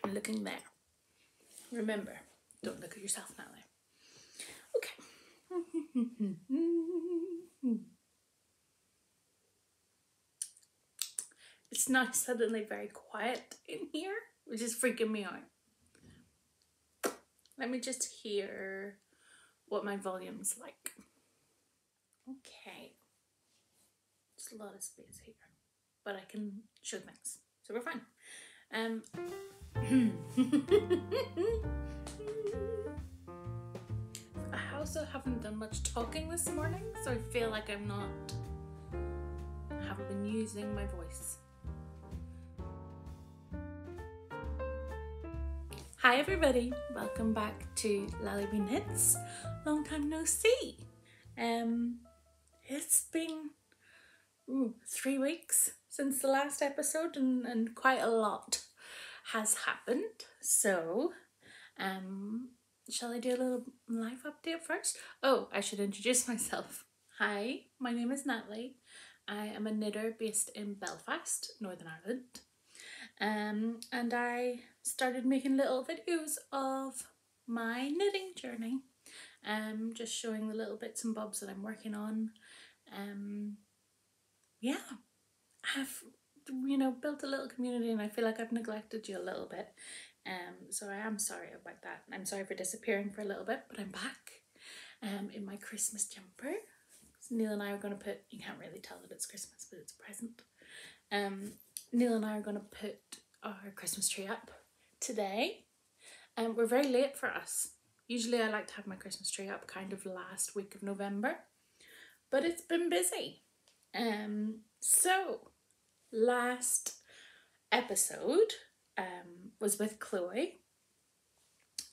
I'm looking there. Remember, don't look at yourself now. Okay. It's now suddenly very quiet in here, which is freaking me out. Let me just hear what my volume's like. Okay. There's a lot of space here, but I can show things, so we're fine. I also haven't done much talking this morning, so I feel like I haven't been using my voice. Hi everybody, welcome back to Laaleebee Knits. Long time no see. It's been 3 weeks since the last episode and quite a lot has happened. So, shall I do a little life update first? Oh, I should introduce myself. Hi, my name is Natalie. I am a knitter based in Belfast, Northern Ireland. And I started making little videos of my knitting journey. Just showing the little bits and bobs that I'm working on. Yeah, I've built a little community, and I feel like I've neglected you a little bit. So I am sorry about that. I'm sorry for disappearing for a little bit, but I'm back. In my Christmas jumper. So Neil and I are going to put, you can't really tell that it's Christmas, but it's a present. Neil and I are going to put our Christmas tree up today. We're very late for us. Usually I like to have my Christmas tree up kind of last week of November, but it's been busy. So last episode was with Chloe,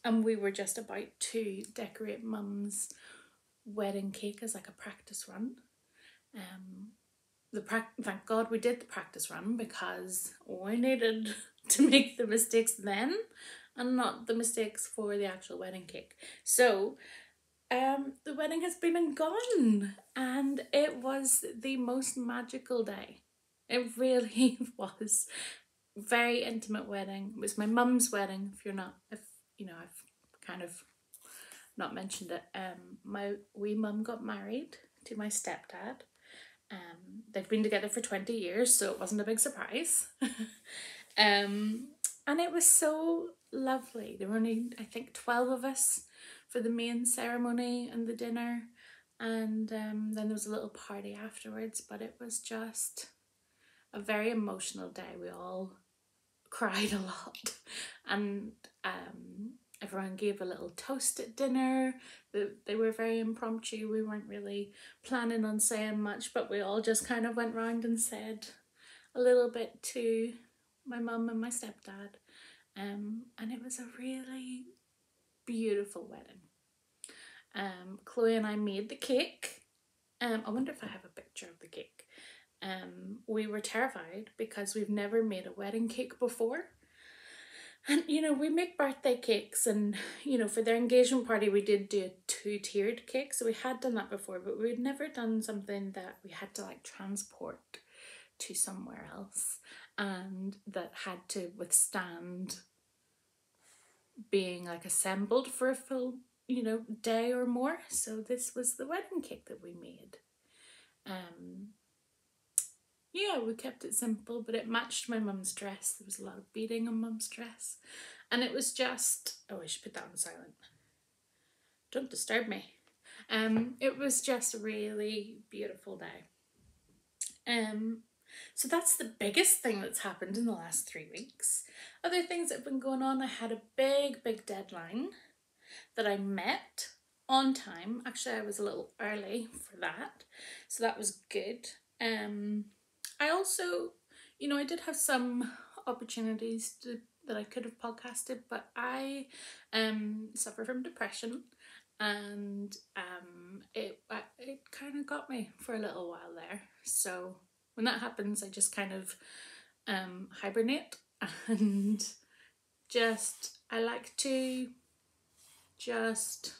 and we were just about to decorate Mum's wedding cake as like a practice run. Thank God we did the practice run, because we needed to make the mistakes then and not the mistakes for the actual wedding cake. So the wedding has been and gone, and it was the most magical day. It really was. Very intimate wedding. It was my mum's wedding. I've kind of not mentioned it. My wee mum got married to my stepdad. They've been together for 20 years, so it wasn't a big surprise. And it was so lovely. There were only, I think, 12 of us for the main ceremony and the dinner, and then there was a little party afterwards, but it was just a very emotional day. We all cried a lot, and everyone gave a little toast at dinner. They were very impromptu. We weren't really planning on saying much, but we all just kind of went round and said a little bit to my mum and my stepdad. And it was a really beautiful wedding. Chloe and I made the cake. I wonder if I have a picture of the cake. We were terrified because we've never made a wedding cake before. And, we make birthday cakes, and, for their engagement party, we did do a 2-tiered cake. So we had done that before, but we'd never done something that we had to like transport to somewhere else, and that had to withstand being like assembled for a full, day or more. So this was the wedding cake that we made. Yeah, we kept it simple, but it matched my mum's dress. There was a lot of beading on mum's dress. And it was just, oh, I should put that on silent. Don't disturb me. It was just a really beautiful day. So that's the biggest thing that's happened in the last 3 weeks. Other things that have been going on, I had a big deadline that I met on time. Actually, I was a little early for that, so that was good. I also, I did have some opportunities that I could have podcasted, but I suffer from depression, and it kind of got me for a little while there. So when that happens, I just kind of hibernate, and I like to just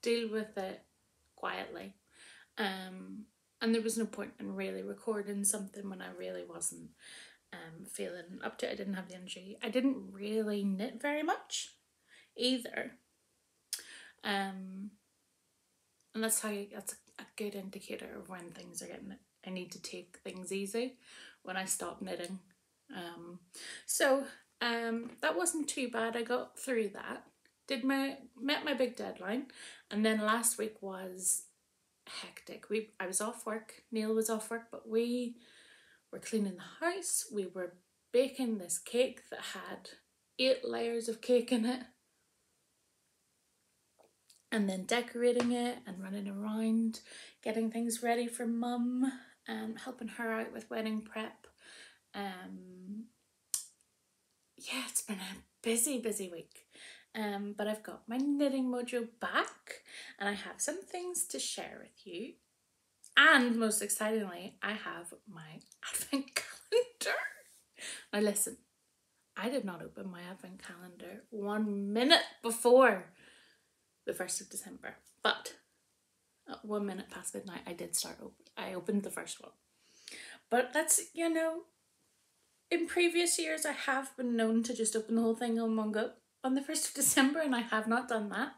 deal with it quietly. And there was no point in really recording something when I really wasn't feeling up to it. I didn't have the energy. I didn't really knit very much either. And that's a good indicator of when things are getting, I need to take things easy when I stop knitting. That wasn't too bad. I got through that. Met my big deadline, and then last week was hectic. I was off work, Neil was off work, but we were cleaning the house. We were baking this cake that had 8 layers of cake in it, and then decorating it and running around, getting things ready for Mum, and helping her out with wedding prep. Yeah, it's been a busy week. But I've got my knitting mojo back, and I have some things to share with you. And most excitingly, I have my advent calendar. Now listen, I did not open my advent calendar 1 minute before the 1st of December, but at 1 minute past midnight, I opened the first one. But that's, you know, in previous years, I have been known to just open the whole thing in one go on the 1st of December, and I have not done that.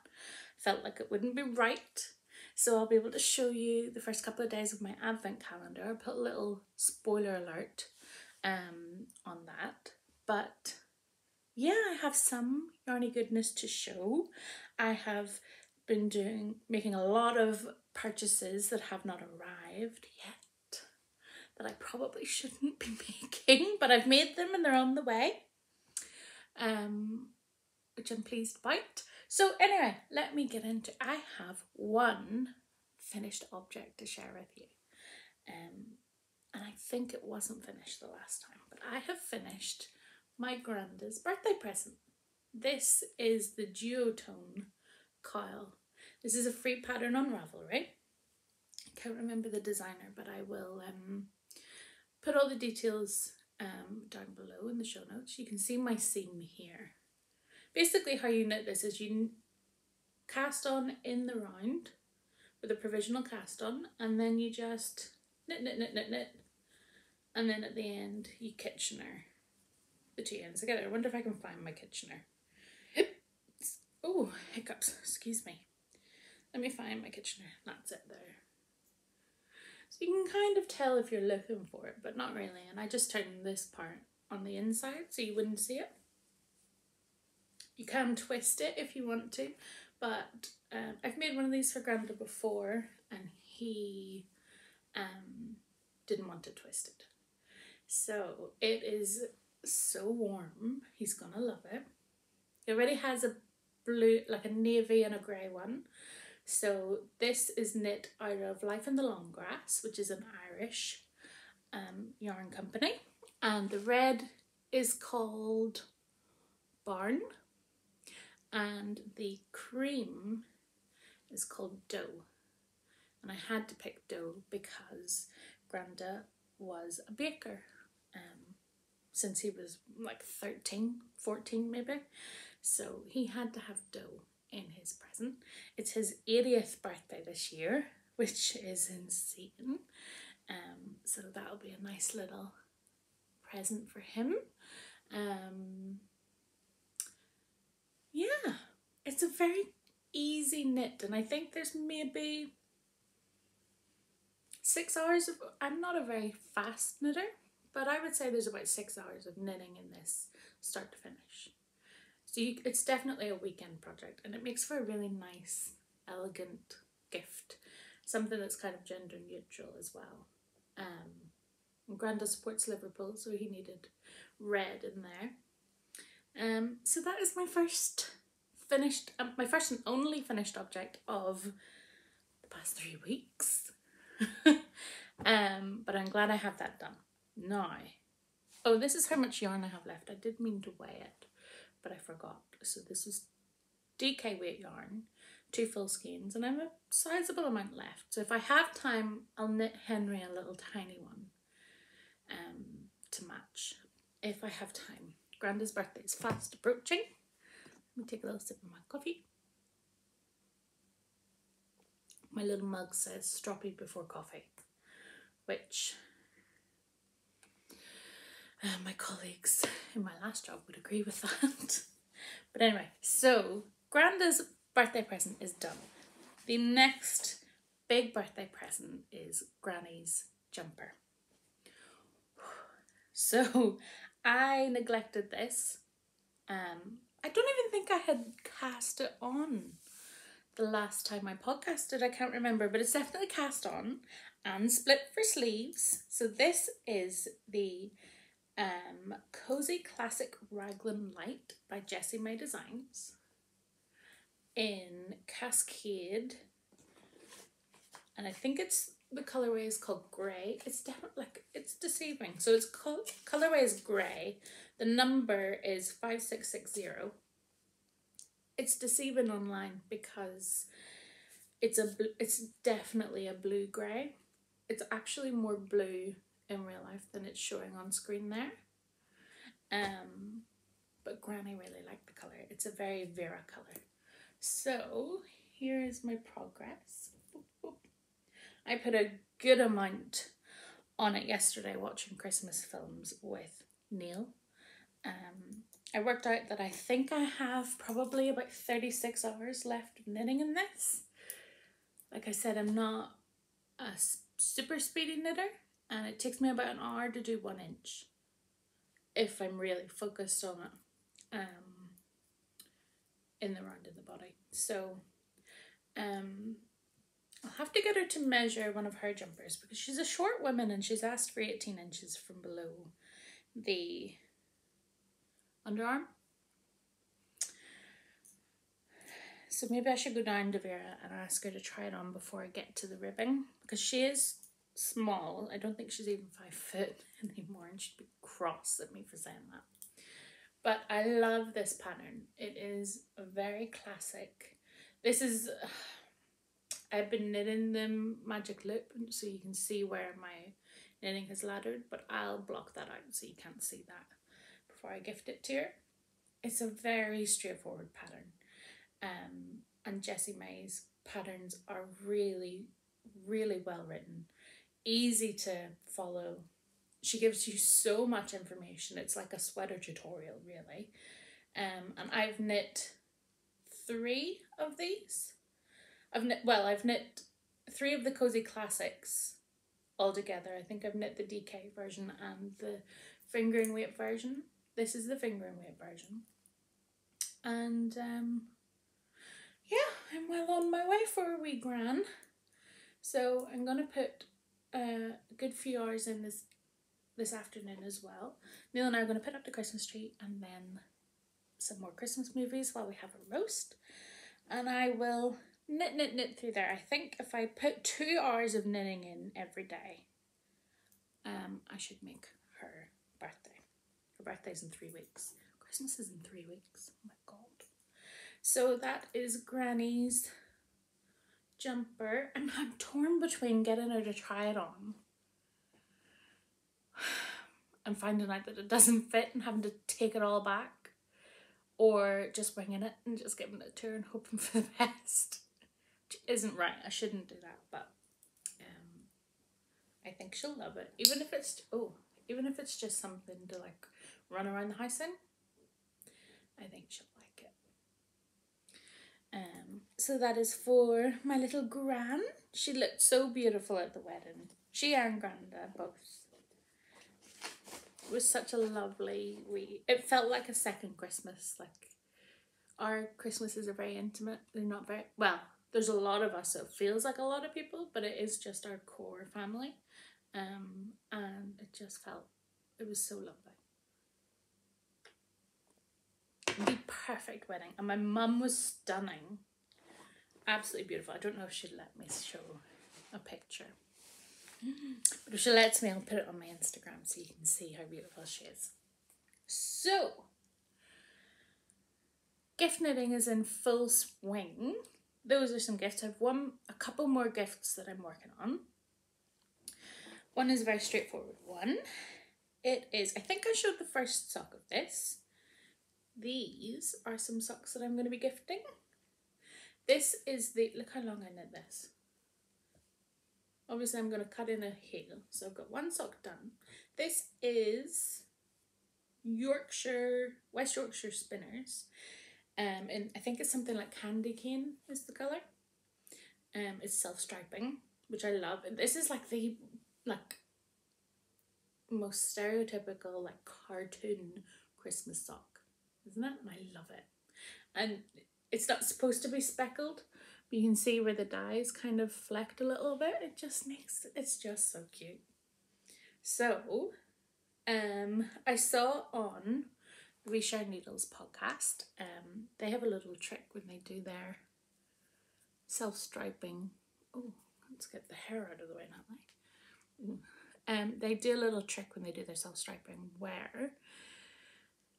Felt like it wouldn't be right. So I'll be able to show you the first couple of days of my advent calendar. I'll put a little spoiler alert on that. But yeah, I have some yarny goodness to show. I have been making a lot of purchases that have not arrived yet, that I probably shouldn't be making, but I've made them and they're on the way, which I'm pleased about. So anyway, let me get into, I have one finished object to share with you. And I think it wasn't finished the last time, but I have finished my Granda's birthday present. This is the Duotone coil. This is a free pattern on Ravelry. I can't remember the designer, but I will put all the details down below in the show notes. You can see my seam here. Basically how you knit this is you cast on in the round with a provisional cast on, and then you just knit, and then at the end you Kitchener the two ends together. I wonder if I can find my Kitchener. Oh, hiccups, excuse me. Let me find my Kitchener. That's it there. So you can kind of tell if you're looking for it, but not really. And I just turned this part on the inside so you wouldn't see it. You can twist it if you want to, but I've made one of these for Granda before, and he didn't want it twisted. So it is so warm. He's gonna love it. It already has a blue, like a navy and a grey one. So this is knit out of Life in the Long Grass, which is an Irish yarn company. And the red is called Barn. And the cream is called Doe. And I had to pick Doe because Granda was a baker since he was like 13, 14 maybe. So he had to have Doe in his present. It's his 80th birthday this year, which is insane. So that'll be a nice little present for him. Yeah, it's a very easy knit, and I think there's maybe 6 hours of, I'm not a very fast knitter, but I would say there's about 6 hours of knitting in this start to finish. So it's definitely a weekend project, and it makes for a really nice, elegant gift. Something that's kind of gender neutral as well. Granda supports Liverpool, so he needed red in there. So that is my first finished, my first and only finished object of the past 3 weeks. But I'm glad I have that done. Now, oh, this is how much yarn I have left. I did mean to weigh it, but I forgot. So this is DK weight yarn, 2 full skeins, and I have a sizable amount left. So if I have time, I'll knit Henry a little tiny one to match, if I have time. Granda's birthday is fast approaching. Let me take a little sip of my coffee. My little mug says stroppy before coffee, which My colleagues in my last job would agree with that. But anyway, so Granda's birthday present is done. The next big birthday present is Granny's jumper. So I neglected this. I don't even think I had cast it on the last time I podcasted. I can't remember, but it's definitely cast on and split for sleeves. So this is the Cozy Classic Raglan Light by Jessie May Designs in Cascade, and I think it's the colorway is called grey. It's definitely like, it's deceiving. So it's called, colorway is grey. The number is 5660. It's deceiving online because it's definitely a blue grey. It's actually more blue in real life than it's showing on screen there. But Granny really liked the colour. It's a very Vera colour. So here is my progress. I put a good amount on it yesterday watching Christmas films with Neil. I worked out that I think I have probably about 36 hours left of knitting in this. Like I said, I'm not a super speedy knitter, and it takes me about an hour to do 1 inch if I'm really focused on it in the round of the body. So I'll have to get her to measure one of her jumpers because she's a short woman and she's asked for 18 inches from below the underarm. So maybe I should go down to Vera and ask her to try it on before I get to the ribbing, because she is small. I don't think she's even 5 foot anymore, and she'd be cross at me for saying that. But I love this pattern. It is a very classic. This is, I've been knitting the magic loop so you can see where my knitting has laddered, but I'll block that out so you can't see that before I gift it to her. It's a very straightforward pattern. And Jessie May's patterns are really, really well written, easy to follow. She gives you so much information. It's like a sweater tutorial, really. And I've knit 3 of these. I've knit 3 of the Cozy Classics all together. I think I've knit the DK version and the finger and weight version. This is the finger and weight version. And yeah, I'm well on my way for a wee gran. So I'm going to put a good few hours in this afternoon as well. Neil and I are going to put up the Christmas tree and then some more Christmas movies while we have a roast. And I will knit through there. I think if I put 2 hours of knitting in every day, I should make her birthday. Her birthday's in 3 weeks. Christmas is in 3 weeks. Oh my God. So that is Granny's jumper. I'm torn between getting her to try it on and finding out that it doesn't fit and having to take it all back, or just winging it and just giving it to her and hoping for the best. Which isn't right. I shouldn't do that, but I think she'll love it. Even if it's just something to like run around the house in, I think she'll like it. So that is for my little gran. She looked so beautiful at the wedding. She and Granda both. It was such a lovely it felt like a second Christmas. Like, our Christmases are very intimate. They're not very, well, there's a lot of us, so it feels like a lot of people, but it is just our core family. And it just felt, it was so lovely. The perfect wedding, and my mum was stunning, absolutely beautiful. I don't know if she'd let me show a picture, but if she lets me, I'll put it on my Instagram so you can see how beautiful she is. So gift knitting is in full swing. Those are some gifts. I've a couple more gifts that I'm working on. One is a very straightforward one. It is, I think I showed the first sock of this. These are some socks that I'm going to be gifting. This is look how long I knit this. Obviously I'm going to cut in a heel, so I've got one sock done. This is West Yorkshire spinners. And I think it's something like candy cane is the colour. It's self-striping, which I love. And this is like the most stereotypical like cartoon Christmas sock, isn't it? And I love it. And it's not supposed to be speckled, but you can see where the dye's kind of flecked a little bit. It's just so cute. So, I saw on We Share Needles podcast, they have a little trick when they do their self-striping. Oh, let's get the hair out of the way, not like. They do a little trick when they do their self-striping where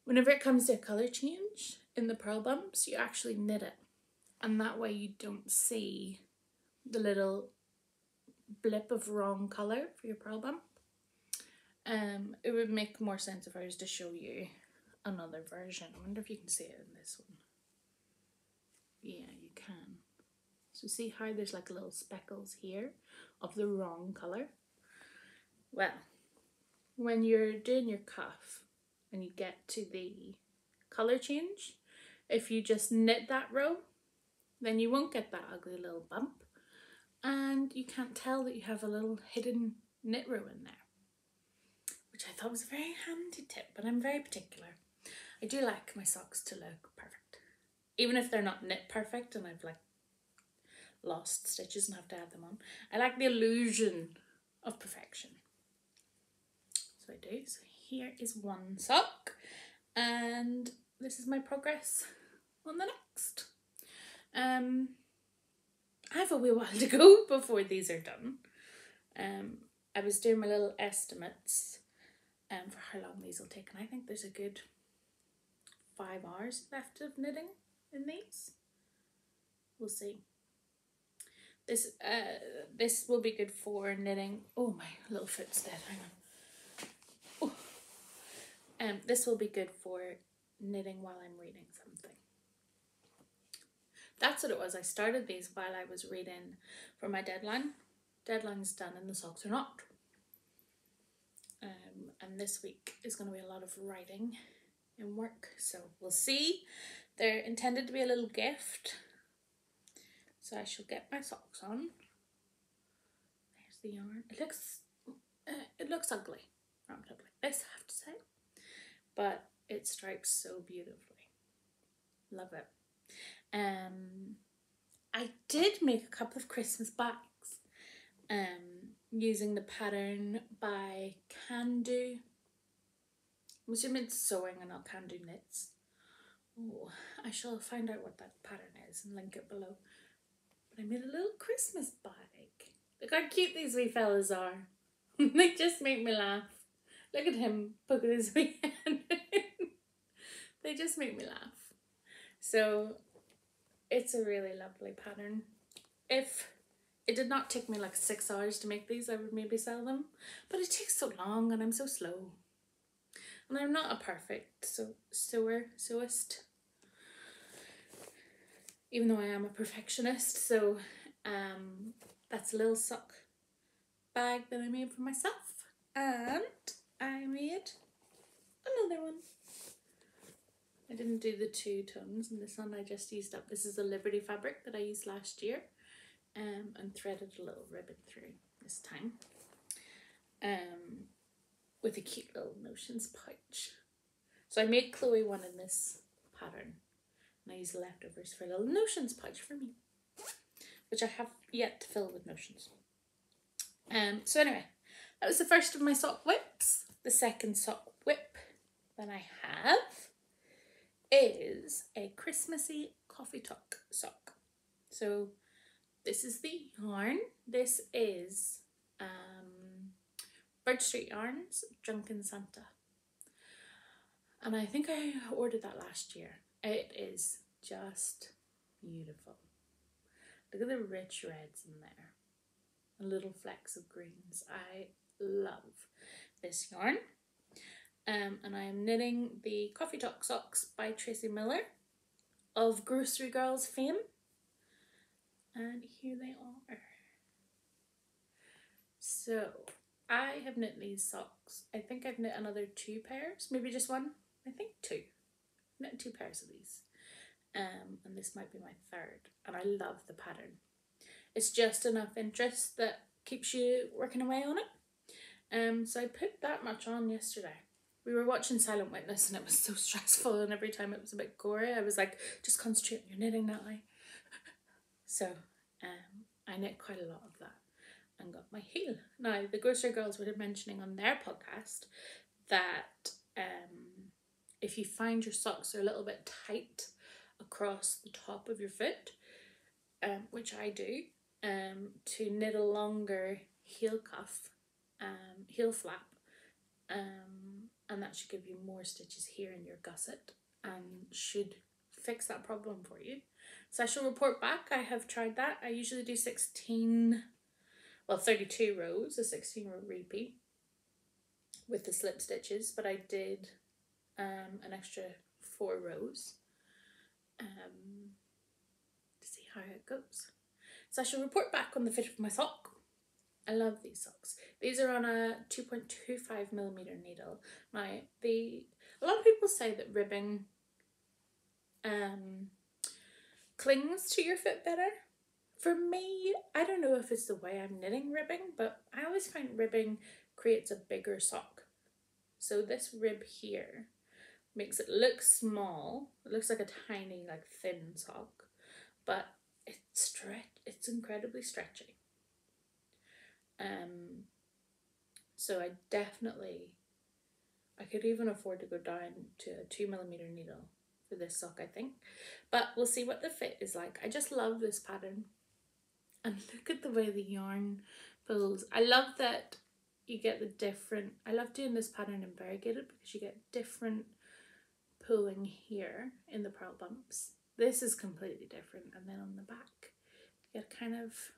whenever it comes to a colour change in the pearl bumps, you actually knit it. And that way you don't see the little blip of wrong colour for your pearl bump. It would make more sense if I was to show you another version. I wonder if you can see it in this one. Yeah, you can. So see how there's like little speckles here of the wrong colour? Well, when you're doing your cuff and you get to the colour change, if you just knit that row, then you won't get that ugly little bump and you can't tell that you have a little hidden knit row in there, which I thought was a very handy tip, but I'm very particular. I do like my socks to look perfect, even if they're not knit perfect and I've like lost stitches and have to add them on. I like the illusion of perfection. So I do. So here is one sock and this is my progress on the next. I have a wee while to go before these are done. I was doing my little estimates for how long these will take, and I think there's a good 5 hours left of knitting in these. We'll see. This will be good for knitting. Oh, my little foot's dead. Hang on. Oh. This will be good for knitting while I'm reading something. That's what it was. I started these while I was reading for my deadline. Deadline's done and the socks are not. And this week is going to be a lot of writing and work. So we'll see. They're intended to be a little gift. So I shall get my socks on. There's the yarn. It looks ugly. Not ugly. This I have to say. But it stripes so beautifully. Love it. I did make a couple of Christmas bags using the pattern by Kandoupatterns. I'm assuming it's sewing and not Kandoupatterns knits. Oh, I shall find out what that pattern is and link it below. But I made a little Christmas bag. Look how cute these wee fellas are. They just make me laugh. Look at him poking his wee hand in. They just make me laugh. So it's a really lovely pattern. If it did not take me like 6 hours to make these, I would maybe sell them. But it takes so long and I'm so slow. And I'm not a perfect sewist. Even though I am a perfectionist. So that's a little sock bag that I made for myself. And I made another one. I didn't do the 2 tones in this one. I just used up, this is a Liberty fabric that I used last year. And threaded a little ribbon through this time. With a cute little notions pouch. So I made Chloe one in this pattern. And I used the leftovers for a little notions pouch for me. Which I have yet to fill with notions. So anyway, that was the first of my sock whips. The second sock whip that I have is a Christmassy coffee talk sock. So this is the yarn. This is Bird Street Yarns Drunken Santa. And I think I ordered that last year. It is just beautiful. Look at the rich reds in there. And little flecks of greens. I love this yarn. And I am knitting the Coffee Talk socks by Tracy Miller of Grocery Girls fame. And here they are. So I have knit these socks. I think I've knit another 2 pairs, maybe just one. I think 2. Knit 2 pairs of these. And this might be my 3rd. And I love the pattern. It's just enough interest that keeps you working away on it. So I put that much on yesterday. We were watching Silent Witness and it was so stressful, and every time it was a bit gory, I was like, just concentrate on your knitting, Natalie. So I knit quite a lot of that and got my heel. Now, the Grocery Girls were mentioning on their podcast that if you find your socks are a little bit tight across the top of your foot, which I do, to knit a longer heel cuff, heel flap, and that should give you more stitches here in your gusset and should fix that problem for you. So I shall report back. I have tried that. I usually do 32 rows, a 16-row repeat with the slip stitches, but I did an extra 4 rows to see how it goes. So I shall report back on the fit of my sock. I love these socks. These are on a 2.25mm needle. Now, a lot of people say that ribbing clings to your foot better. For me, I don't know if it's the way I'm knitting ribbing, but I always find ribbing creates a bigger sock. So this rib here makes it look small. It looks like a tiny, like thin sock, but it's incredibly stretchy. So I could even afford to go down to a 2mm needle for this sock, I think. But we'll see what the fit is like. I just love this pattern. And look at the way the yarn pulls. I love that you get the different, I love doing this pattern in variegated because you get different pulling here in the purl bumps. This is completely different. And then on the back, you get kind of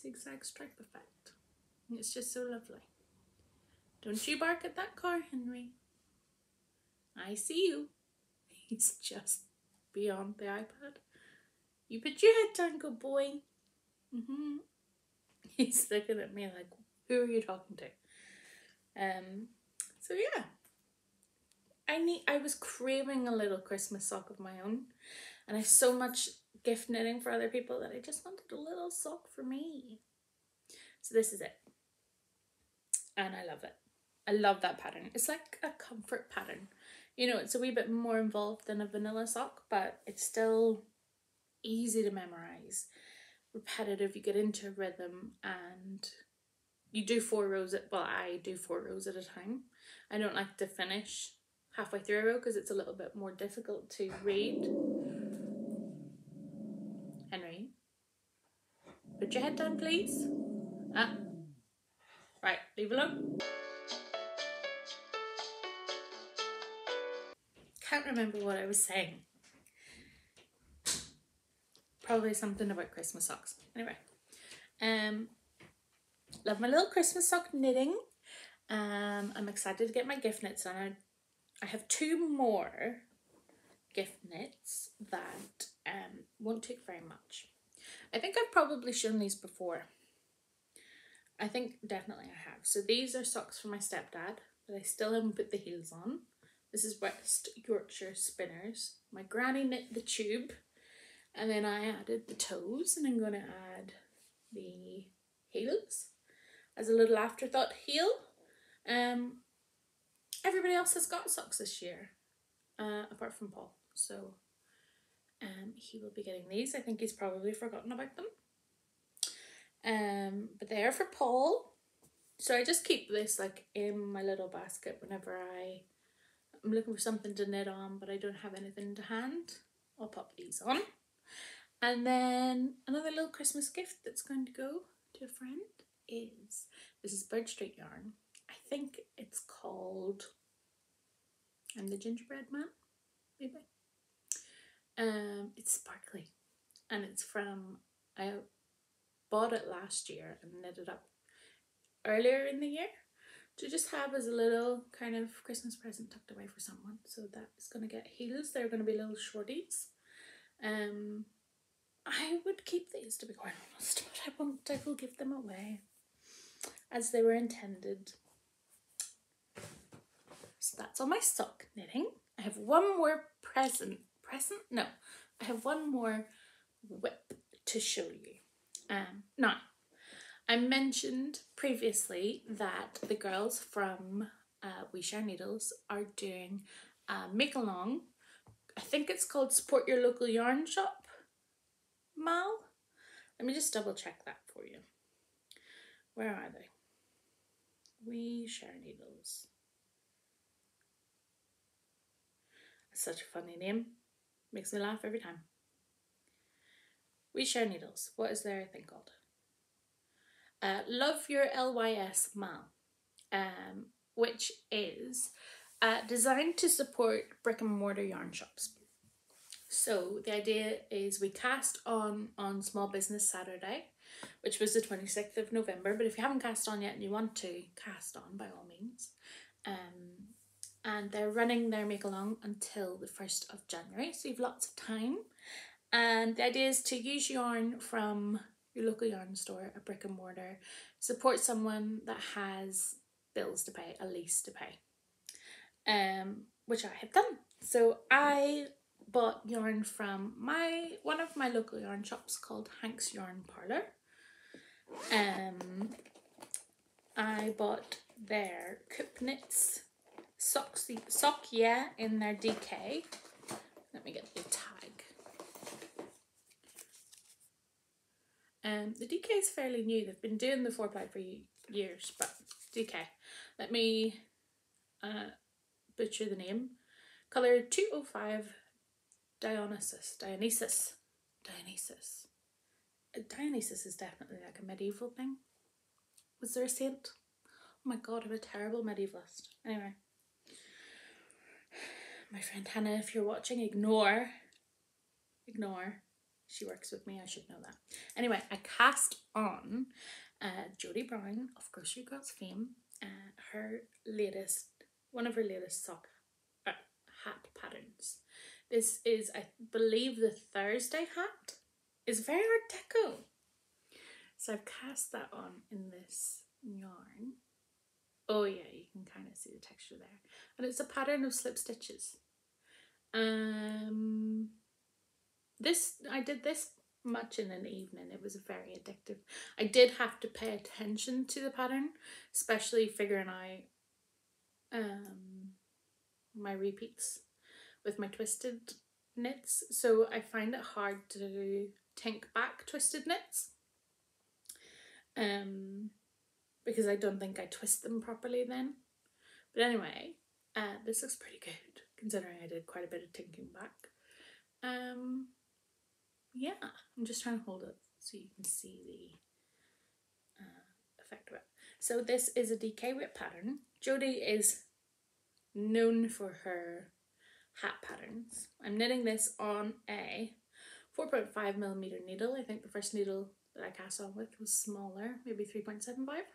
zigzag stripe effect. It's just so lovely. Don't you bark at that car, Henry. I see you. He's just beyond the iPad. You put your head down, good boy. He's looking at me like, who are you talking to? So yeah. I was craving a little Christmas sock of my own. And I have so much gift knitting for other people that I just wanted a little sock for me. So this is it. And I love it. I love that pattern. It's like a comfort pattern. You know, it's a wee bit more involved than a vanilla sock, but it's still easy to memorize. Repetitive, you get into a rhythm, and you do 4 rows I do 4 rows at a time. I don't like to finish halfway through a row because it's a little bit more difficult to read. Henry, put your head down, please. Right, leave alone. Can't remember what I was saying. Probably something about Christmas socks. Anyway, love my little Christmas sock knitting. I'm excited to get my gift knits on. I have 2 more gift knits that won't take very much. I think I've probably shown these before. I think definitely I have. So these are socks for my stepdad, but I still haven't put the heels on. This is West Yorkshire Spinners. My granny knit the tube, and then I added the toes, and I'm going to add the heels as a little afterthought heel. Everybody else has got socks this year, apart from Paul. So he will be getting these. I think he's probably forgotten about them. But they are for Paul. So I just keep this like in my little basket whenever I'm looking for something to knit on, but I don't have anything to hand. I'll pop these on. And then another little Christmas gift that's going to go to a friend is, this is Bird Street yarn. I think it's called I'm the Gingerbread Man, maybe. It's sparkly, and it's from, I bought it last year and knitted up earlier in the year to just have as a little kind of Christmas present tucked away for someone. So that is going to get heels. They're going to be little shorties. I would keep these, to be quite honest, but I won't. I will give them away. as they were intended. So that's all my sock knitting. I have one more I have one more whip to show you. Now, I mentioned previously that the girls from We Share Needles are doing a make-along. I think it's called Support Your Local Yarn Shop, Mal. Let me just double check that for you. Where are they? We Share Needles. That's such a funny name. Makes me laugh every time. We Share Needles. What is their thing called? Love Your LYS Mal, which is designed to support brick and mortar yarn shops. So the idea is we cast on Small Business Saturday, which was the 26th of November. But if you haven't cast on yet and you want to cast on, by all means. And they're running their make-along until the 1st of January. So you've lots of time. And the idea is to use yarn from your local yarn store, a brick and mortar, support someone that has bills to pay, a lease to pay, which I have done. So I bought yarn from one of my local yarn shops called Hank's Yarn Parlour. I bought their Coop Knits sock in their DK. Let me get the tag. The DK is fairly new. They've been doing the 4-ply for years, but DK. Let me butcher the name. Colour 205 Dionysus. Dionysus is definitely like a medieval thing. Was there a saint? Oh my god, I'm a terrible medievalist. Anyway. My friend Hannah, if you're watching, ignore. She works with me, I should know that. Anyway, I cast on Jodie Brown of Grocery Girls fame, one of her latest hat patterns. This is, I believe, the Thursday hat. It's very Art Deco. So I've cast that on in this yarn. Oh yeah, you can kind of see the texture there. And it's a pattern of slip stitches. I did this much in an evening. It was very addictive. I did have to pay attention to the pattern, especially figuring out my repeats with my twisted knits. So I find it hard to think back twisted knits. Because I don't think I twist them properly then. But anyway, this looks pretty good considering I did quite a bit of thinking back. Yeah, I'm just trying to hold it so you can see the effect of it. So this is a DK whip pattern. Jodie is known for her hat patterns. I'm knitting this on a 4.5mm needle. I think the first needle that I cast on with was smaller, maybe 3.75.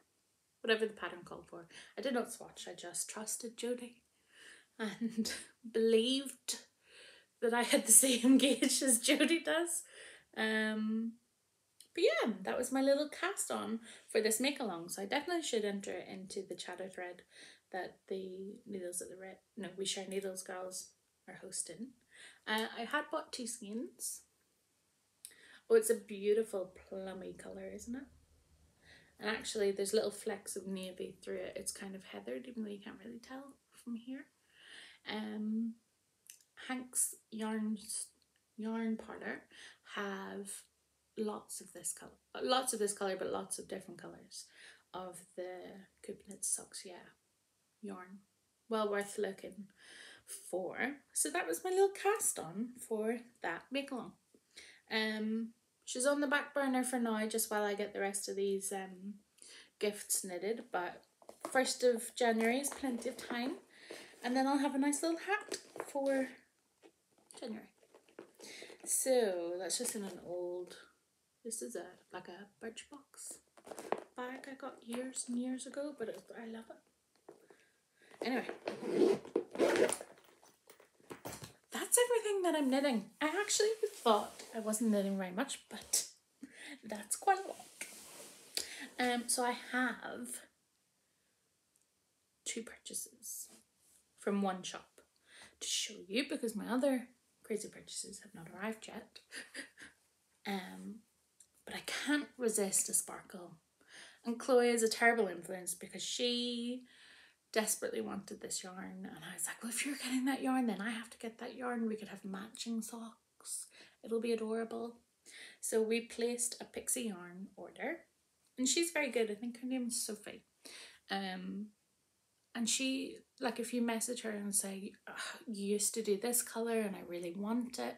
Whatever the pattern called for. I did not swatch, I just trusted Jodie and believed that I had the same gauge as Jodie does. But yeah, that was my little cast on for this make along. So I definitely should enter it into the chatter thread that the Needles at the We Share Needles girls are hosting. I had bought 2 skeins. Oh, it's a beautiful plummy colour, isn't it? And actually there's little flecks of navy through it. It's kind of heathered, even though you can't really tell from here. Hank's Yarn Parlour have lots of this colour, but lots of different colours of the Coop Knits socks. Yeah, yarn, well worth looking for. So that was my little cast on for that make along. She's on the back burner for now, just while I get the rest of these gifts knitted, but 1st of January is plenty of time, and then I'll have a nice little hat for January. So that's just in an old, this is like a Birchbox bag I got years and years ago, but I love it. Anyway, that's everything that I'm knitting. I actually thought I wasn't knitting very much, but that's quite a lot. So I have 2 purchases from one shop to show you, because my other crazy purchases have not arrived yet. But I can't resist a sparkle. And Chloe is a terrible influence because she desperately wanted this yarn, and I was like, well, if you're getting that yarn, then I have to get that yarn. We could have matching socks. It'll be adorable. So we placed a pixie yarn order, and she's very good. I think her name is Sophie. And she, like, if you message her and say, you used to do this colour and I really want it,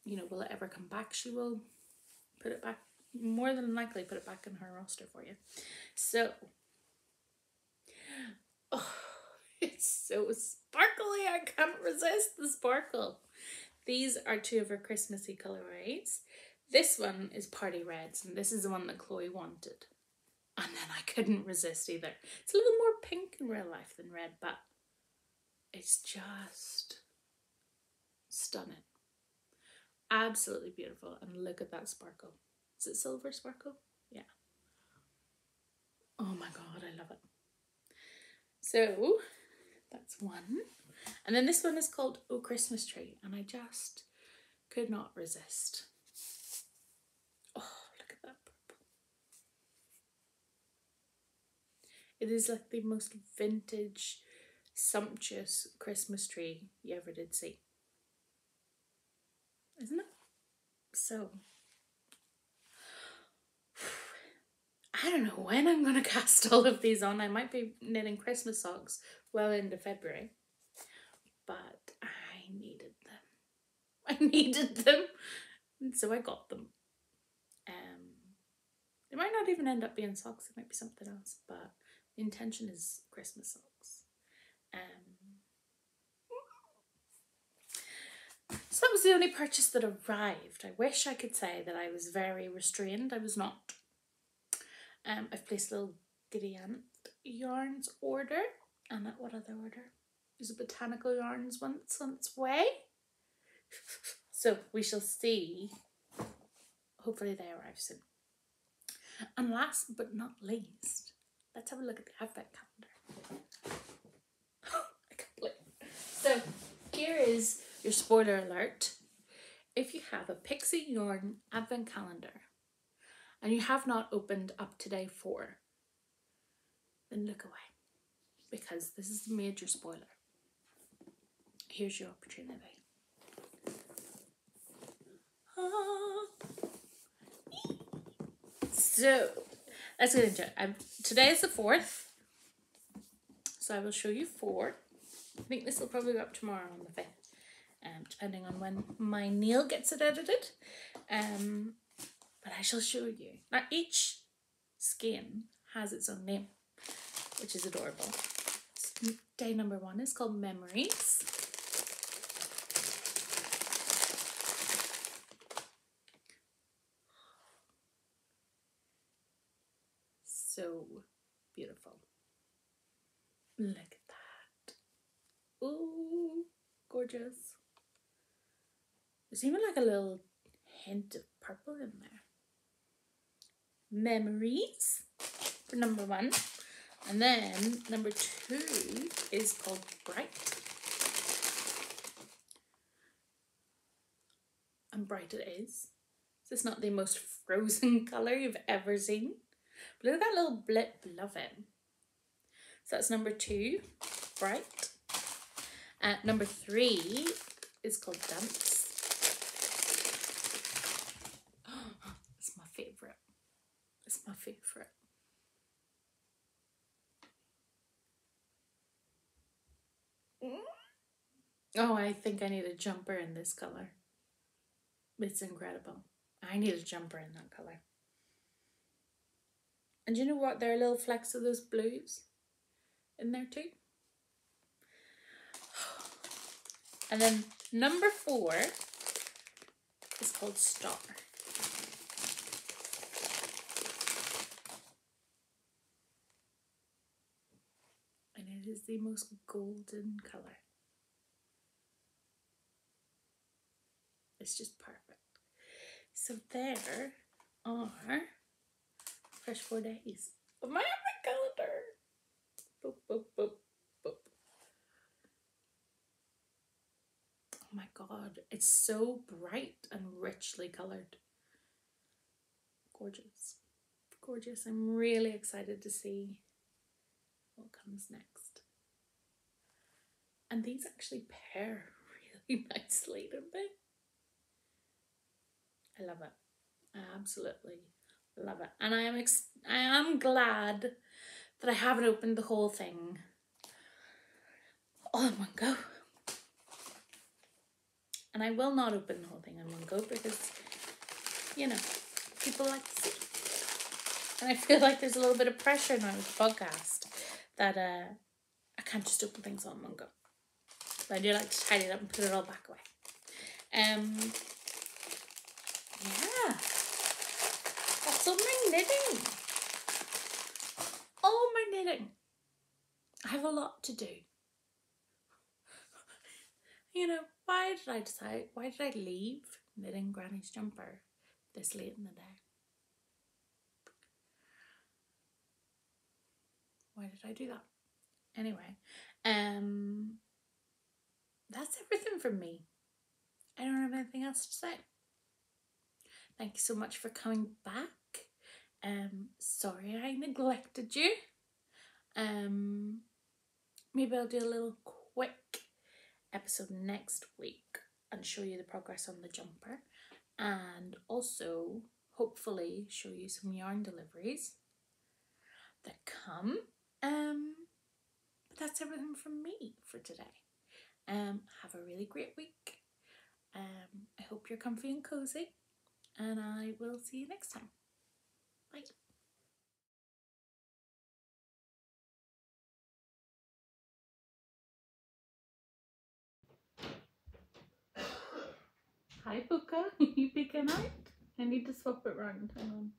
you know, will it ever come back? She will put it back, more than likely put it back in her roster for you. So, oh, it's so sparkly. I can't resist the sparkle. These are 2 of her Christmassy colorways. This one is Party Reds, and this is the one that Chloe wanted. And then I couldn't resist either. It's a little more pink in real life than red, but it's just stunning. Absolutely beautiful. And look at that sparkle. Is it silver sparkle? Yeah. Oh my God, I love it. So that's one. And then this one is called Oh Christmas Tree, and I just could not resist. Oh, look at that purple. It is like the most vintage, sumptuous Christmas tree you ever did see. Isn't it? So, I don't know when I'm going to cast all of these on. I might be knitting Christmas socks well into February. But I needed them. I needed them. And so I got them. They might not even end up being socks. It might be something else. But the intention is Christmas socks. So that was the only purchase that arrived. I wish I could say that I was very restrained. I was not. I've placed a little Giddy Aunt yarns order. And what other order? There's a botanical yarns one that's on its way. So we shall see. Hopefully they arrive soon. And last but not least, let's have a look at the advent calendar. I can't believe it. So here is your spoiler alert. If you have a Pixie Yarn advent calendar and you have not opened up to day 4, then look away, because this is a major spoiler. Here's your opportunity. So let's get into it. Today is the 4th, so I will show you 4. I think this will probably go up tomorrow on the 5th, depending on when my nail gets it edited. But I shall show you. Now each skein has its own name, which is adorable. Day number 1 is called Memories. So beautiful. Look at that. Ooh, gorgeous. There's even like a little hint of purple in there. Memories for number 1. And then number 2 is called Bright. And bright it is. So it's not the most frozen colour you've ever seen. But look at that little blip, love it. So that's number 2, Bright. Number 3 is called Dance. It's my favourite. It's my favourite. Oh, I think I need a jumper in this colour. It's incredible. I need a jumper in that colour. And you know what? There are little flecks of those blues in there too. And then number 4 is called Star. And it is the most golden colour. It's just perfect. So there are fresh 4 days. of my advent calendar. Boop, boop, boop, boop. Oh my god, it's so bright and richly coloured. Gorgeous. Gorgeous. I'm really excited to see what comes next. And these actually pair really nicely, don't they? I love it. I absolutely love it. And I am glad that I haven't opened the whole thing all in one go. And I will not open the whole thing in one go because, you know, people like to see. And I feel like there's a little bit of pressure now with the podcast that I can't just open things all in one go. But I do like to tidy it up and put it all back away. Yeah. That's all my knitting. All my knitting. I have a lot to do. You know, why did I leave knitting Granny's jumper this late in the day? Why did I do that? Anyway, that's everything from me. I don't have anything else to say. Thank you so much for coming back. Sorry I neglected you. Maybe I'll do a little quick episode next week and show you the progress on the jumper, and also hopefully show you some yarn deliveries that come. But that's everything from me for today. Have a really great week. I hope you're comfy and cozy, and I will see you next time. Bye. Hi, Puka. You peeking out? I need to swap it round. Hang on.